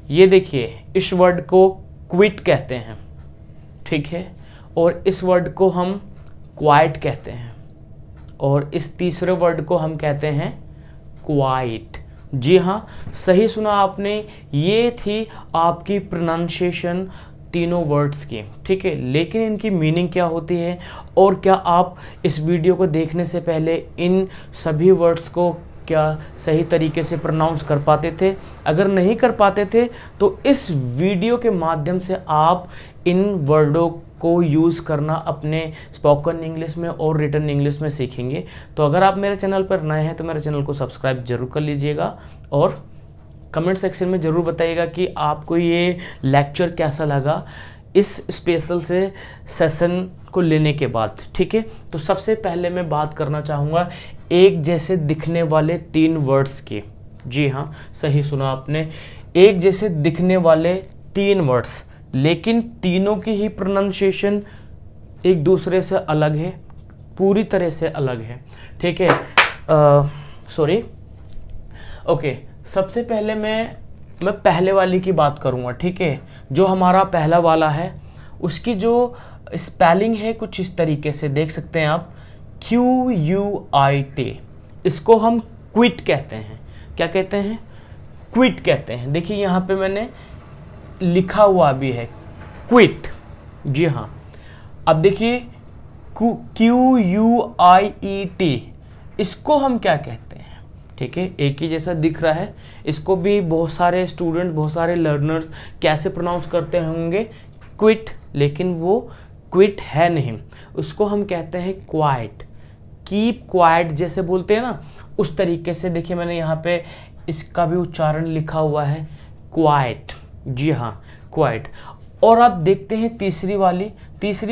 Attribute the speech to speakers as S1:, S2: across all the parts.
S1: ये देखिए, इस वर्ड को क्विट कहते हैं, ठीक है, और इस वर्ड को हम क्वाइट कहते हैं, और इस तीसरे वर्ड को हम कहते हैं क्वाइट। जी हाँ, सही सुना आपने, ये थी आपकी प्रोनाउंसिएशन तीनों वर्ड्स की, ठीक है। लेकिन इनकी मीनिंग क्या होती है, और क्या आप इस वीडियो को देखने से पहले इन सभी वर्ड्स को क्या सही तरीके से प्रोनाउंस कर पाते थे? अगर नहीं कर पाते थे तो इस वीडियो के माध्यम से आप इन वर्डों को यूज़ करना अपने स्पोकन इंग्लिश में और रिटन इंग्लिश में सीखेंगे। तो अगर आप मेरे चैनल पर नए हैं तो मेरे चैनल को सब्सक्राइब जरूर कर लीजिएगा, और कमेंट सेक्शन में ज़रूर बताइएगा कि आपको ये लेक्चर कैसा लगा इस स्पेशल से सेशन को लेने के बाद, ठीक है। तो सबसे पहले मैं बात करना चाहूँगा एक जैसे दिखने वाले 3 वर्ड्स की। जी हाँ, सही सुना आपने, एक जैसे दिखने वाले 3 वर्ड्स, लेकिन तीनों की ही प्रोनाउंसिएशन एक दूसरे से अलग है, पूरी तरह से अलग है, ठीक है। Sorry, okay. सबसे पहले मैं पहले वाली की बात करूँगा, ठीक है। जो हमारा पहला वाला है उसकी जो स्पेलिंग है कुछ इस तरीके से देख सकते हैं आप, QUIT। इसको हम क्विट कहते हैं। क्या कहते हैं? क्विट कहते हैं। देखिए यहाँ पे मैंने लिखा हुआ भी है क्विट। जी हाँ, अब देखिए QUIET, इसको हम क्या कहते हैं? ठीक है, एक ही जैसा दिख रहा है, इसको भी बहुत सारे स्टूडेंट, बहुत सारे लर्नर्स कैसे प्रोनाउंस करते होंगे क्विट, लेकिन वो क्विट है नहीं, उसको हम कहते हैं क्वाइट। कीप क्वाइट जैसे बोलते हैं ना, उस तरीके से। देखिए मैंने यहाँ पे इसका भी उच्चारण लिखा हुआ है क्वाइट। जी हाँ, क्वाइट। और आप देखते हैं तीसरी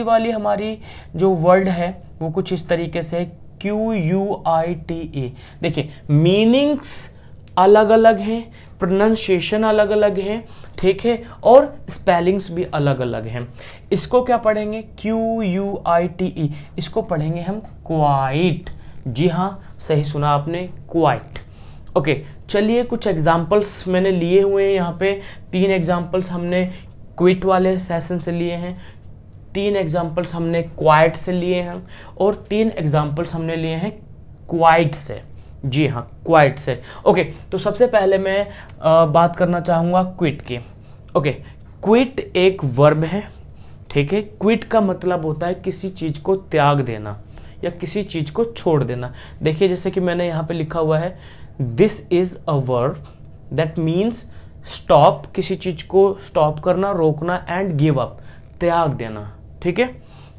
S1: वाली हमारी जो वर्ड है वो कुछ इस तरीके से है QUITE। देखिए मीनिंग्स अलग अलग हैं, प्रोनाउंसिएशन अलग अलग है, ठीक है, और स्पेलिंग्स भी अलग अलग हैं। इसको क्या पढ़ेंगे? QUITE। इसको पढ़ेंगे हम क्वाइट। जी हाँ, सही सुना आपने, क्वाइट। ओके, चलिए कुछ एग्जाम्पल्स मैंने लिए हुए हैं यहाँ पे। 3 एग्जाम्पल्स हमने क्विट वाले सेशन से लिए हैं, 3 एग्जाम्पल्स हमने क्वाइट से लिए हैं, और 3 एग्जाम्पल्स हमने लिए हैं क्वाइट से। जी हाँ, क्वाइट से। ओके, तो सबसे पहले मैं बात करना चाहूँगा क्विट की। ओके, क्विट एक वर्ब है, ठीक है। क्विट का मतलब होता है किसी चीज़ को त्याग देना या किसी चीज़ को छोड़ देना। देखिए जैसे कि मैंने यहाँ पे लिखा हुआ है, this is a verb that means stop, किसी चीज़ को स्टॉप करना, रोकना, एंड गिव अप, त्याग देना, ठीक है।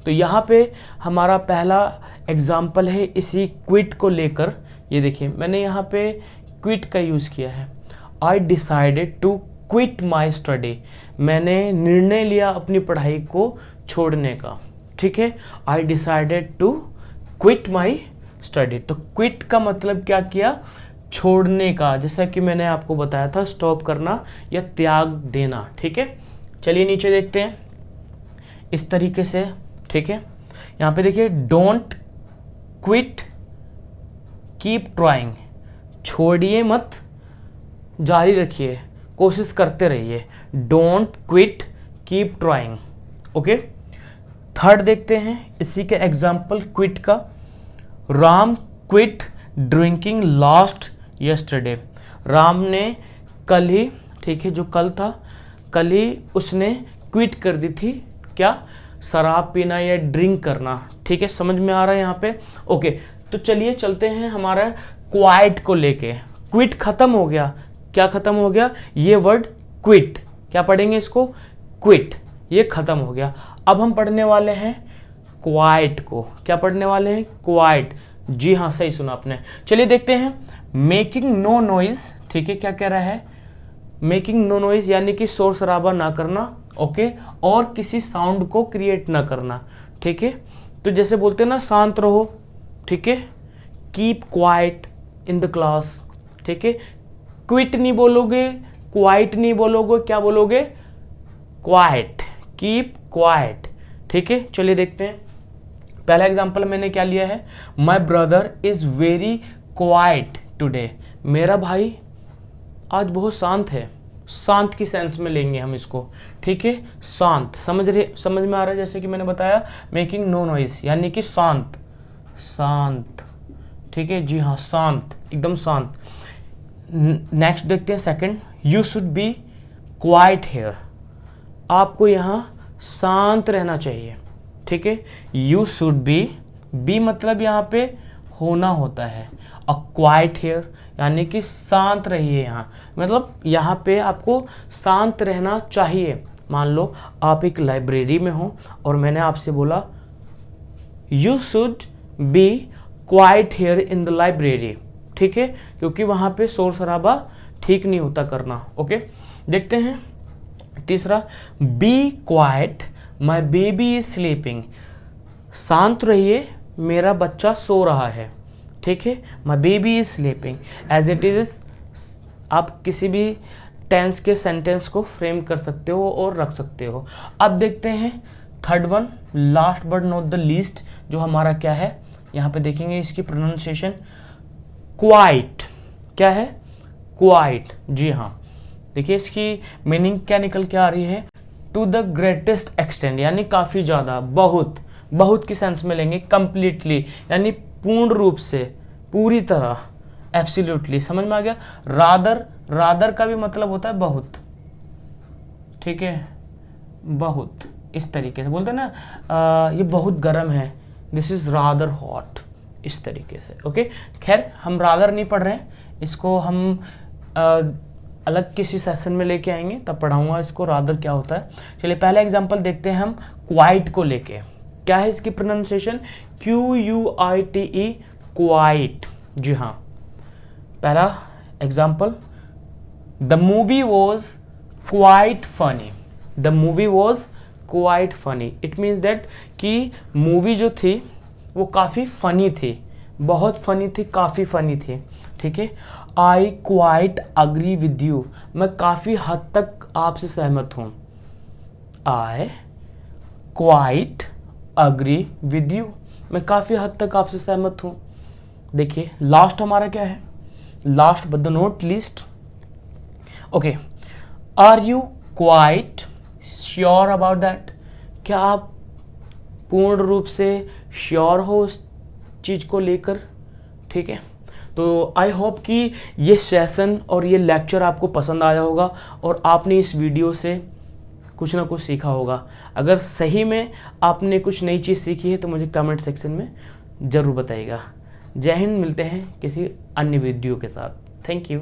S1: तो यहाँ पे हमारा पहला एग्जाम्पल है इसी क्विट को लेकर। ये देखिए मैंने यहाँ पे क्विट का यूज़ किया है। I decided to quit my study. मैंने निर्णय लिया अपनी पढ़ाई को छोड़ने का, ठीक है। I decided to quit my study. तो क्विट का मतलब क्या किया? छोड़ने का, जैसा कि मैंने आपको बताया था, स्टॉप करना या त्याग देना, ठीक है। चलिए नीचे देखते हैं इस तरीके से, ठीक है। यहाँ पे देखिए, डोंट क्विट, कीप ट्राइंग। छोड़िए मत, जारी रखिए, कोशिश करते रहिए। Don't quit, keep trying. Okay, third देखते हैं इसी के एग्जाम्पल क्विट का। Ram quit drinking last yesterday. Ram ने कल ही, ठीक है, जो कल था, कल ही उसने क्विट कर दी थी, क्या? शराब पीना या ड्रिंक करना, ठीक है। समझ में आ रहा है यहाँ पे? ओके, तो चलिए चलते हैं हमारा क्वाइट को लेके। क्विट खत्म हो गया। क्या खत्म हो गया? ये वर्ड क्विट। क्या पढ़ेंगे इसको? क्विट। ये खत्म हो गया। अब हम पढ़ने वाले हैं क्वाइट को। क्या पढ़ने वाले हैं? क्वाइट। जी हाँ, सही सुना आपने। चलिए देखते हैं, मेकिंग नो नॉइज, ठीक है। क्या कह रहा है? मेकिंग नो नॉइज यानी कि शोर शराबा ना करना, ओके, और किसी साउंड को क्रिएट ना करना, ठीक है। तो जैसे बोलते हैं ना, शांत रहो, ठीक है। Keep quiet in the class, ठीक है। क्विट नहीं बोलोगे, क्वाइट नहीं बोलोगे, क्या बोलोगे? क्वाइट, कीप क्वाइट, ठीक है। चलिए देखते हैं, पहला एग्जांपल मैंने क्या लिया है? My brother is very quite today. मेरा भाई आज बहुत शांत है। शांत की सेंस में लेंगे हम इसको, ठीक है। शांत, समझ में आ रहा है? जैसे कि मैंने बताया मेकिंग नो नॉइज, यानी कि शांत, शांत, ठीक है जी हाँ, शांत, एकदम शांत। नेक्स्ट देखते हैं second, you should be quiet here, आपको यहाँ शांत रहना चाहिए, ठीक है। यू शुड बी मतलब यहाँ पे होना होता है, अ क्वाइट हेयर यानी कि शांत रहिए यहाँ, मतलब यहाँ पे आपको शांत रहना चाहिए। मान लो आप एक लाइब्रेरी में हो और मैंने आपसे बोला you should be quiet here in the library, ठीक है, क्योंकि वहाँ पे शोर शराबा ठीक नहीं होता करना। ओके, देखते हैं तीसरा, be quiet my baby is sleeping, शांत रहिए मेरा बच्चा सो रहा है, ठीक है। My baby is sleeping, as it is, आप किसी भी टेंस के सेंटेंस को फ्रेम कर सकते हो और रख सकते हो। अब देखते हैं third one, last but not the least, जो हमारा क्या है, यहाँ पे देखेंगे इसकी प्रोनाउंसिएशन, क्वाइट। क्या है? क्वाइट, जी हाँ। देखिए इसकी मीनिंग क्या निकल के आ रही है, टू द ग्रेटेस्ट एक्सटेंट, यानी काफ़ी ज़्यादा, बहुत, बहुत की सेंस में लेंगे, कंप्लीटली यानी पूर्ण रूप से, पूरी तरह, एब्सोल्युटली, समझ में आ गया। रादर का भी मतलब होता है बहुत, ठीक है, बहुत, इस तरीके से बोलते हैं ना, ये बहुत गर्म है, दिस इज रादर हॉट, इस तरीके से। ओके, खैर हम रादर नहीं पढ़ रहे हैं, इसको हम अलग किसी सेशन में लेके आएंगे, तब पढ़ाऊंगा इसको रादर क्या होता है। चलिए पहला एग्जांपल देखते हैं हम क्वाइट को लेके। क्या है इसकी प्रोनाउंसिएशन? QUITE, क्वाइट, जी हाँ। पहला example, the movie was quite funny, the movie was quite funny, it means that कि मूवी जो थी वो काफ़ी फनी थी, बहुत फनी थी, काफ़ी फनी थी, ठीक है। I quite agree with you, मैं काफ़ी हद तक आपसे सहमत हूँ। I quite agree with you, मैं काफ़ी हद तक आपसे सहमत हूँ। देखिए लास्ट हमारा क्या है, last but the not least, okay, are you quite sure about that, क्या आप पूर्ण रूप से श्योर हो उस चीज़ को लेकर, ठीक है। तो आई होप कि ये सेशन और ये लेक्चर आपको पसंद आया होगा और आपने इस वीडियो से कुछ ना कुछ सीखा होगा। अगर सही में आपने कुछ नई चीज़ सीखी है तो मुझे कमेंट सेक्शन में ज़रूर बताइएगा। जय हिंद, मिलते हैं किसी अन्य वीडियो के साथ। Thank you.